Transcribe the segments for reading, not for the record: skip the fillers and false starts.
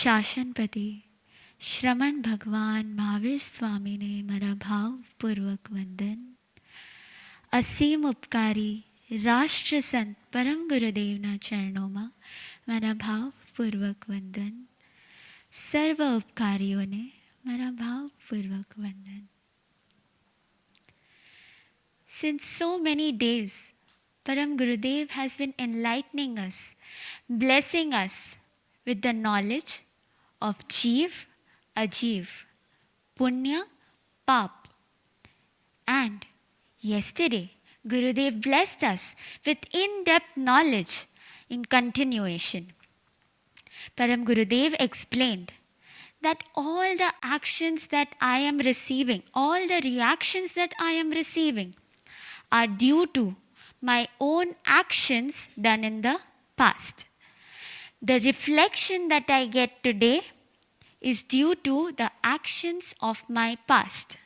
શાસનપતિ શ્રમણ ભગવાન મહાવીર સ્વામીને મારા ભાવપૂર્વક વંદન. અસીમ ઉપકારી રાષ્ટ્ર સંત પરમ ગુરુદેવના ચરણોમાં મારા ભાવપૂર્વક વંદન. સર્વ ઉપકારીઓને મારા ભાવપૂર્વક વંદન. Since so many days, Param Gurudev has been enlightening us, blessing us with the knowledge of Jeev, Ajeev, Punya, Pap. And yesterday, Gurudev blessed us with in-depth knowledge in continuation. Param Gurudev explained that all the actions that I am receiving, all the reactions that I am receiving are due to my own actions done in the past. The reflection that I get today is due to the actions of my past.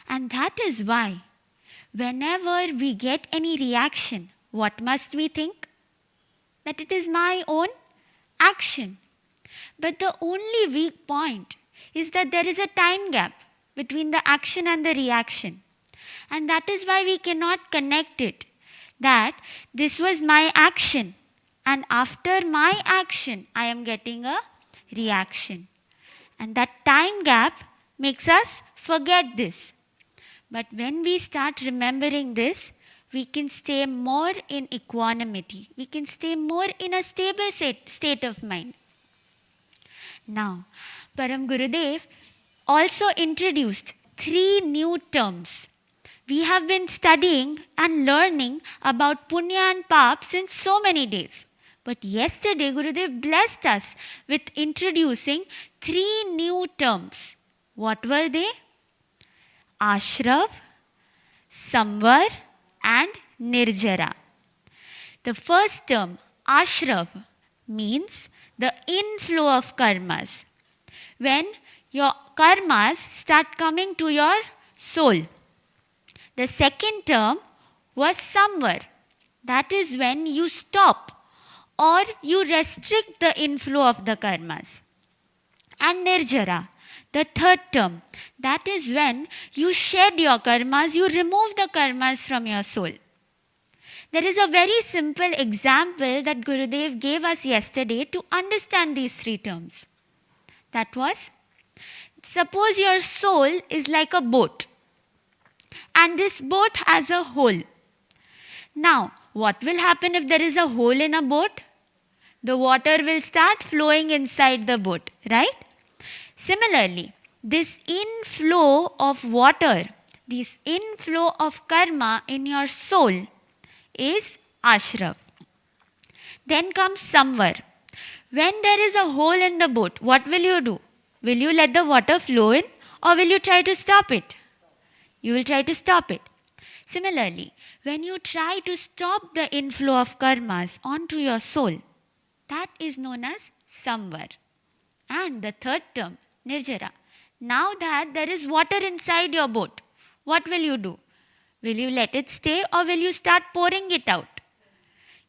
And that is why whenever we get any reaction, what must we think? That it is my own action. But the only weak point is that there is a time gap between the action and the reaction. And that is why we cannot connect it, that this was my action and after my action I am getting a reaction. And that time gap makes us forget this. But when we start remembering this, we can stay more in equanimity. We can stay more in a stable state of mind. Now, Param Gurudev also introduced 3 new terms. We have been studying and learning about Punya and Pap since so many days. But yesterday, Gurudev blessed us with introducing 3 new terms. What were they? Ashrav, Samvar, and Nirjara. The first term, Ashrav, means the inflow of karmas. When your karmas start coming to your soul. The second term was Samvar. That is when you stop or you restrict the inflow of the karmas. And Nirjara, the third term, that is when you shed your karmas, you remove the karmas from your soul. There is a very simple example that Gurudev gave us yesterday to understand these 3 terms. That was, suppose your soul is like a boat. And this boat has a hole. Now, what will happen if there is a hole in a boat? The water will start flowing inside the boat, right? Similarly, this inflow of water, this inflow of karma in your soul is Ashrav. Then comes Samvar. When there is a hole in the boat, what will you do? Will you let the water flow in or will you try to stop it? You will try to stop it. Similarly, when you try to stop the inflow of karmas onto your soul, that is known as Samvar. And the third term, Nirjara. Now that there is water inside your boat, what will you do? Will you let it stay or will you start pouring it out?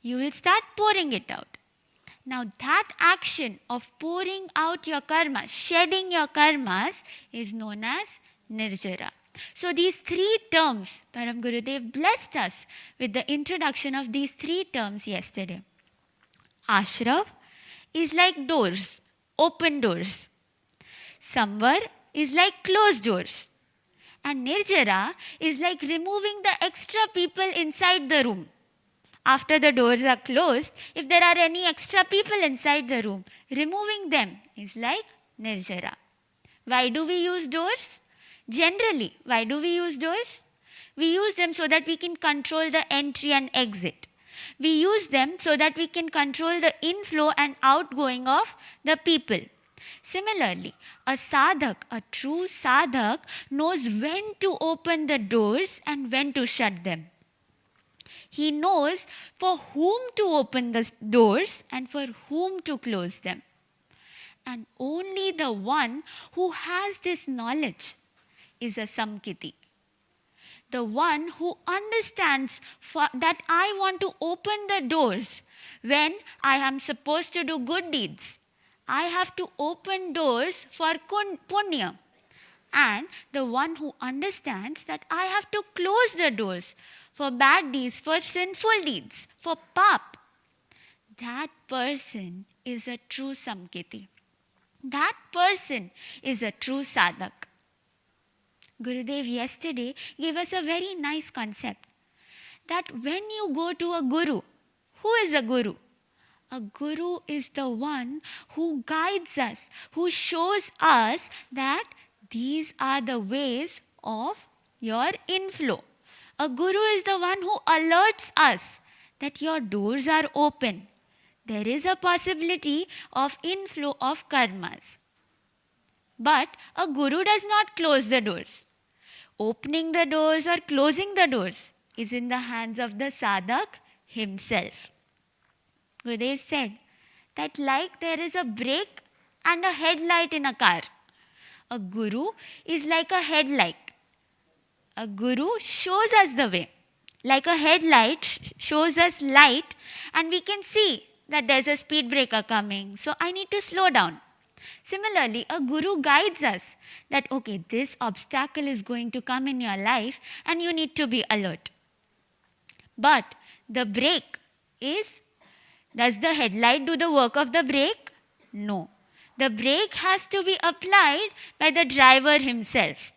You will start pouring it out. Now that action of pouring out your karmas, shedding your karmas, is known as Nirjara. So these 3 terms, Param Gurudev blessed us with the introduction of these 3 terms yesterday. Ashrav is like doors, open doors. Samvar is like closed doors. And Nirjara is like removing the extra people inside the room. After the doors are closed, if there are any extra people inside the room, removing them is like Nirjara. Why do we use doors? Generally, why do we use doors? We use them so that we can control the entry and exit. We use them so that we can control the inflow and outgoing of the people. Similarly, a sadhak, a true sadhak, knows when to open the doors and when to shut them. He knows for whom to open the doors and for whom to close them. And only the one who has this knowledge is a Samkiti. The one who understands that I want to open the doors when I am supposed to do good deeds. I have to open doors for punya. And the one who understands that I have to close the doors for bad deeds, for sinful deeds, for pap, that person is a true samkiti. That person is a true sadhak. Gurudev yesterday gave us a very nice concept that when you go to a guru, who is a guru? A guru is the one who guides us, who shows us that these are the ways of your inflow. A guru is the one who alerts us that your doors are open. There is a possibility of inflow of karmas. But a guru does not close the doors. Opening the doors or closing the doors is in the hands of the sadhak himself. Gurudev said that like there is a brake and a headlight in a car, a guru is like a headlight. A guru shows us the way. Like a headlight shows us light and we can see that there's a speed breaker coming, so I need to slow down. Similarly, a guru guides us that okay, this obstacle is going to come in your life and you need to be alert. But the brake is, does the headlight do the work of the brake? No. The brake has to be applied by the driver himself.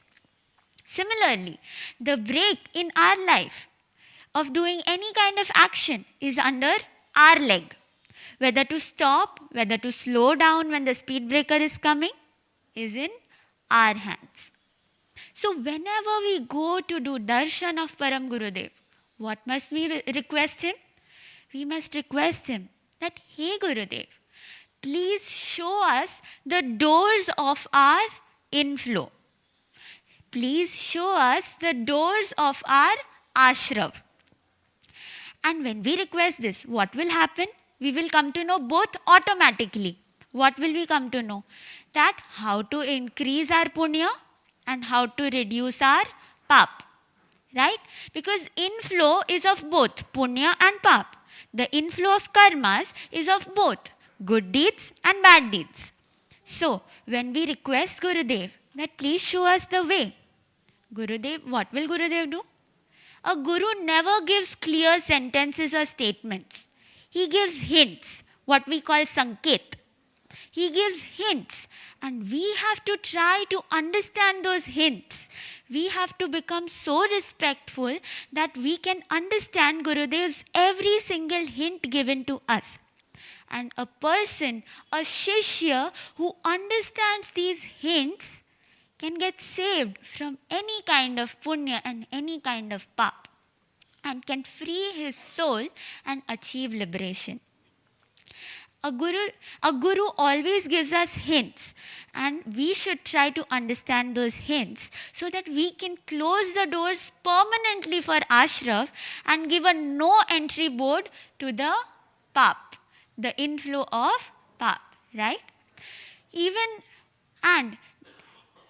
Similarly, the brake in our life of doing any kind of action is under our leg. Whether to stop, whether to slow down when the speed breaker is coming is in our hands. So whenever we go to do darshan of Param Gurudev, what must we request him? We must request him that, hey Gurudev, please show us the doors of our inflow. Please show us the doors of our ashram. And when we request this, what will happen? We will come to know both automatically. What will we come to know? That how to increase our punya and how to reduce our pap. Right? Because inflow is of both punya and pap. The inflow of karmas is of both good deeds and bad deeds. So, when we request Gurudev that please show us the way, Gurudev, what will Gurudev do? A guru never gives clear sentences or statements. He gives hints, what we call sanket. He gives hints and we have to try to understand those hints. We have to become so respectful that we can understand Gurudev's every single hint given to us. And a person, a shishya who understands these hints can get saved from any kind of punya and any kind of pap and can free his soul and achieve liberation. A guru always gives us hints and we should try to understand those hints so that we can close the doors permanently for ashraf and give a no entry board to the pap, the inflow of pap, right? And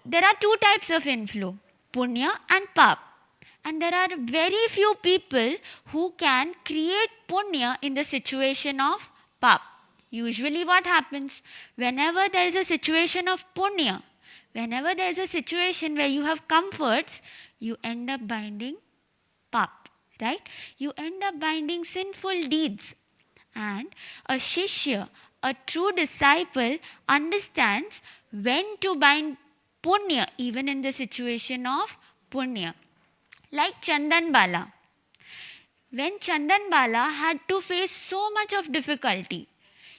there are two types of inflow, punya and pap. And there are very few people who can create punya in the situation of pap. Usually what happens? Whenever there is a situation of punya, whenever there is a situation where you have comforts, you end up binding pap, right? You end up binding sinful deeds. And a shishya, a true disciple, understands when to bind punya even in the situation of punya. Like Chandan Bala. When Chandan Bala had to face so much of difficulty,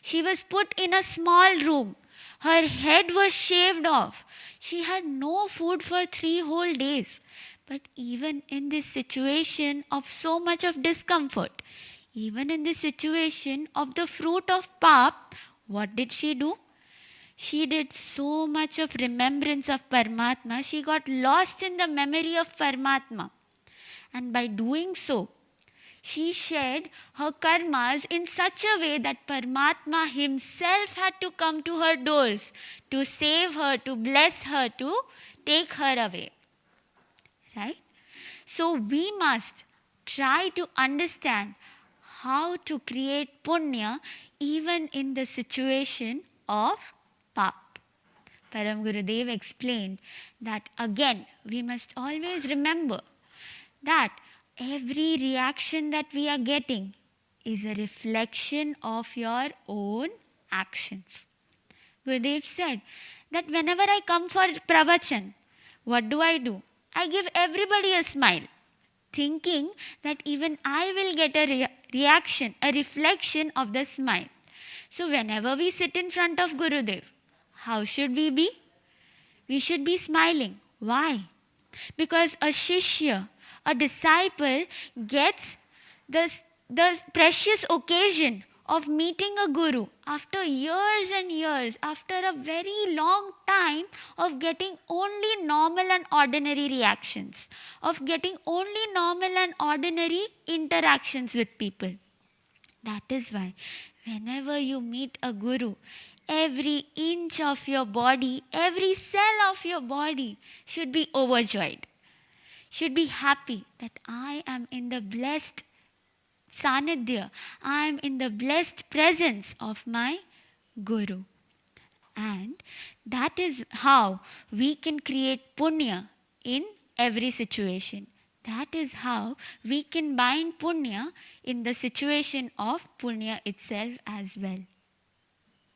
she was put in a small room. Her head was shaved off. She had no food for 3 whole days. But even in this situation of so much of discomfort, even in this situation of the fruit of pap, what did she do? She did so much of remembrance of Paramatma. She got lost in the memory of Paramatma. And by doing so, she shed her karmas in such a way that Paramatma himself had to come to her doors to save her, to bless her, to take her away. Right? So we must try to understand how to create punya even in the situation of Pap. Param Gurudev explained that again we must always remember that every reaction that we are getting is a reflection of your own actions. Gurudev said that whenever I come for pravachan, what do? I give everybody a smile, thinking that even I will get a reaction, a reflection of the smile. So, whenever we sit in front of Gurudev, how should we be? We should be smiling. Why? Because a shishya, a disciple, gets the precious occasion of meeting a guru after years and years, after a very long time of getting only normal and ordinary reactions, of getting only normal and ordinary interactions with people. That is why, whenever you meet a guru, every inch of your body, every cell of your body should be overjoyed, should be happy that I am in the blessed Sanidhya, I am in the blessed presence of my Guru. And that is how we can create punya in every situation. That is how we can bind punya in the situation of punya itself as well.